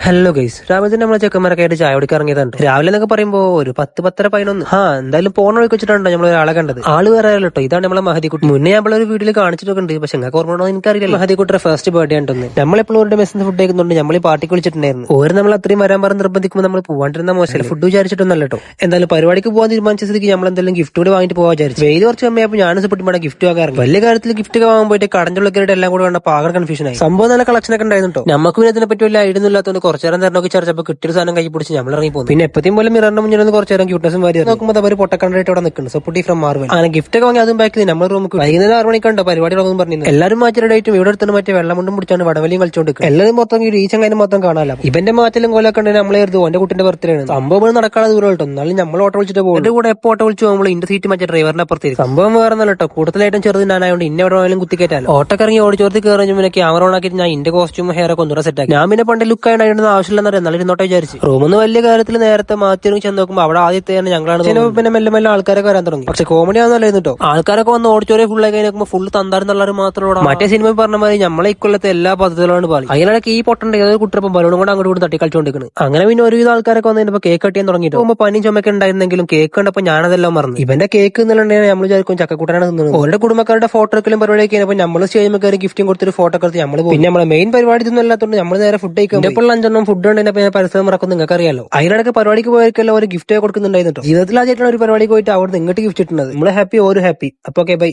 Hello guys, രാവിലെ തന്നെ നമ്മളെ ചെക്കന്മാരൊക്കെ ആയിട്ട് ചായ കുടിക്കാൻ ഇറങ്ങിയതാണ്. രാവിലെ എന്നൊക്കെ പറയുമ്പോ ഒരു 10-10:30-11. എന്തായാലും പോണ വഴിക്ക് വെച്ചിട്ടുണ്ടോ നമ്മൾ ഒരാളെ കണ്ടത്. ആള് വേറെ കേട്ടോ, ഇതാണ് നമ്മളെ മഹദിക്കുട്ടി. മുന്നേ നമ്മളൊരു വീട്ടിൽ കാണിച്ചിട്ടുണ്ട്, പക്ഷെ നിങ്ങൾക്ക് ഓർമ്മ ഉണ്ടോ എനിക്കറിയില്ല. മഹദിക്കുട്ടിയുടെ ഫസ്റ്റ് ബർത്ത്ഡേ ആയിട്ടൊന്ന് നമ്മളെപ്പോഴും ഒരു മെസ്സിന് ഫുഡ് കഴിക്കുന്നുണ്ട്. നമ്മൾ ഈ പാർട്ടിക്ക് വിളിച്ചിട്ടുണ്ടായിരുന്നു. ഓരോ നമ്മൾ അത്രയും വരാൻ പറഞ്ഞ് നിർബന്ധിക്കുമ്പോൾ നമ്മൾ പോകാണ്ടിരുന്ന മോശം. ഫുഡ് വിചാരിച്ചിട്ടൊന്നല്ല കേട്ടോ. എന്തായാലും പരിപാടിക്ക് പോകാൻ തീരുമാനിച്ച സ്ഥിതിക്ക് നമ്മൾ എന്തെങ്കിലും ഗിഫ്റ്റ് കൂടി വാങ്ങിട്ട് പോകാൻ വിചാരിച്ചു. വെയിൽ കുറച്ച് കമ്മിയപ്പോൾ ഞാനും സപ്പോർട്ട് ഗിഫ്റ്റ് വാങ്ങാറ്. വലിയ കാര്യത്തിൽ ഗിഫ്റ്റ് ഒക്കെ വാങ്ങാൻ പോയിട്ട് കടഞ്ചുള്ളക്കായിട്ട് എല്ലാം കൂടെ കണ്ട പാകം കൺഫ്യൂഷൻ ആയി. സംഭവം നല്ല കളക്ഷൻ ഒക്കെ ഉണ്ടായിരുന്നു കേട്ടോ. നമുക്ക് പിന്നെ ഇതിനെ പറ്റി വലിയ ഐഡിയ ഇല്ലാത്തതുകൊണ്ട് കുറച്ചു നേരം തരണമൊക്കെ ചർച്ചപ്പോൾ കിട്ടിയ സാധനം കൈ പിടിച്ച് നമ്മൾ ഇറങ്ങി പോകും. പിന്നെ എപ്പോഴും പോലെ മിററിന്റെ മുന്നിൽ നിന്ന് കുറച്ചു നേരം ക്യൂട്ട്നസും വാരി നോക്കുമ്പോൾ അവർ പൊട്ടക്കണ്ടായിട്ട് അവിടെ നിൽക്കുന്നു. സപ്പോർട്ടി ഫ്രം മാർവൽ. അങ്ങനെ ഗിഫ്റ്റ് ഒക്കെ വാങ്ങി അതും ബാക്ക് ചെയ്ത് നമ്മൾ റൂമിൽ വൈകുന്നേരം 6 മണിക്കണ്ടോ പരിപാടി തുടങ്ങും പറഞ്ഞു. എല്ലാവരും മാറ്റിയ ഡേറ്റും ഇവിടെ അടുത്ത് മറ്റേ വെള്ളമുണ്ടും പിടിച്ചാണ് വടവലിയും കളിച്ചോണ്ട് എല്ലാവരും മൊത്തം ഈ ചങ്ങാനും മൊത്തം കാണാമല്ലോ. ഇവന്റെ മാറ്റലും കോലൊക്കെ ഉണ്ടെങ്കിൽ നമ്മളെ എഴുതും എന്റെ കുട്ടിന്റെ ബർത്ത്ഡേ ആണ്. സംഭവം നടക്കാതെ ദൂരം കേട്ടോ. എന്നാലും നമ്മൾ ഓട്ടോ വിളിച്ചിട്ട് പോകും. എന്റെ കൂടെ എപ്പോ ഓട്ടോ വിളിച്ചു പോകുമ്പോൾ ഇന്റെ സീറ്റ് മറ്റേ ഡ്രൈവറിന്റെ അപ്പുറത്തേക്ക്. സംഭവം വേറെ നല്ല കേട്ടോ. കൂടുതലായിട്ടും ചെറുത് ഞാനായതുകൊണ്ട് ഇന്നെ എവിടെ വേണമെങ്കിലും കുത്തിക്കേറ്റാലോ. ഓട്ടൊക്കെ ഇറങ്ങി ഓടിച്ചോർത്ത് കയറി പിന്നെ ക്യാമറ ഓൺ ആക്കിയിട്ട് ഞാൻ ഇന്റെ കോസ്റ്റ്യൂം ഹെയർ ഒക്കെ ഒന്നുകൂടെ സെറ്റ് ആക്കി. ഞാൻ പിന്നെ പണ്ട് ലുക്ക് ആയിട്ട് ആവശ്യമില്ലെന്നറിയാം. എന്നാലും ഇരുന്നോട്ടെ വിചാരിച്ചു. റൂമെന്ന് വലിയ കാര്യത്തിൽ നേരത്തെ മാറ്റി ചെന്ന് നോക്കുമ്പോൾ അവിടെ ആദ്യത്തെ തന്നെ ഞങ്ങളാണ്. പിന്നെ മെല്ലെ മെല്ലെ ആൾക്കാരൊക്കെ വരാൻ തുടങ്ങി. പക്ഷെ കോമഡി ആണെന്നല്ലായിരുന്നു കേട്ടോ. ആൾക്കാരൊക്കെ വന്ന് ഓടിച്ചോരെ ഫുൾ ആയി നോക്കുമ്പോൾ ഫുൾ തന്താരെന്നുള്ളവർ മാത്രമോടെ മറ്റേ സിനിമ പറഞ്ഞ മാതിരി നമ്മളെ ഇക്കൊല്ലത്തെ എല്ലാ പദ്ധതികളാണ് പാളി. അതിനിടയ്ക്ക് ഈ പൊട്ടണ്ട് ഏതൊരു കുട്ടിയപ്പം ബലൂണും കൂടെ അങ്ങോട്ട് തട്ടി കളിച്ചോണ്ടിരിക്കുന്നു. അങ്ങനെ പിന്നെ ഒരുവിധ ആൾക്കാരൊക്കെ വന്നപ്പോൾ കേക്ക് കട്ടിയാൻ തുടങ്ങിയിട്ട് പോകുമ്പോൾ പനിയും ചുമക്കെ ഉണ്ടായിരുന്നെങ്കിലും കേക്ക് കണ്ടപ്പോൾ ഞാനതെല്ലാം മറന്നു. ഇവന്റെ കേക്ക് എന്നുണ്ടെങ്കിൽ നമ്മൾ വിചാരിക്കും ചക്കക്കൂട്ടാനാണ് തിന്നുന്നത്. ഓരുടെ കുടുംബക്കാരുടെ ഫോട്ടോ എടുക്കലും പരിപാടിയൊക്കെ കഴിഞ്ഞപ്പോൾ നമ്മൾ സ്റ്റേജിൽ കയറി ഗിഫ്റ്റും കൊടുത്തൊരു ഫോട്ടോ എടുത്ത് നമ്മൾ പിന്നെ നമ്മളെ മെയിൻ പരിപാടി ഒന്നും അല്ലാത്തതുകൊണ്ട് നമ്മൾ നേരെ ഫുഡ് കഴിക്കും. ഇപ്പോൾ 5 ഫുഡ് ഉണ്ടെങ്കിൽ പരിസരം മറക്കും. നിങ്ങൾക്ക് അറിയാലോ. അതിനിടയ്ക്ക് പരിപാടിക്ക് പോയിരിക്കല്ലോ ഒരു ഗിഫ്റ്റ് കൊടുക്കുന്നുണ്ടായിരുന്നു. ജീവിതത്തിൽ ആദ്യമായിട്ടാണ് ഒരു പരിപാടിക്ക് പോയിട്ട് അവിടെ ഇങ്ങോട്ട് ഗിഫ്റ്റ് കിട്ടുന്നത്. നമ്മളെ ഹാപ്പി ഓരോ ഹാപ്പി. അപ്പൊ ഓക്കെ ബൈ.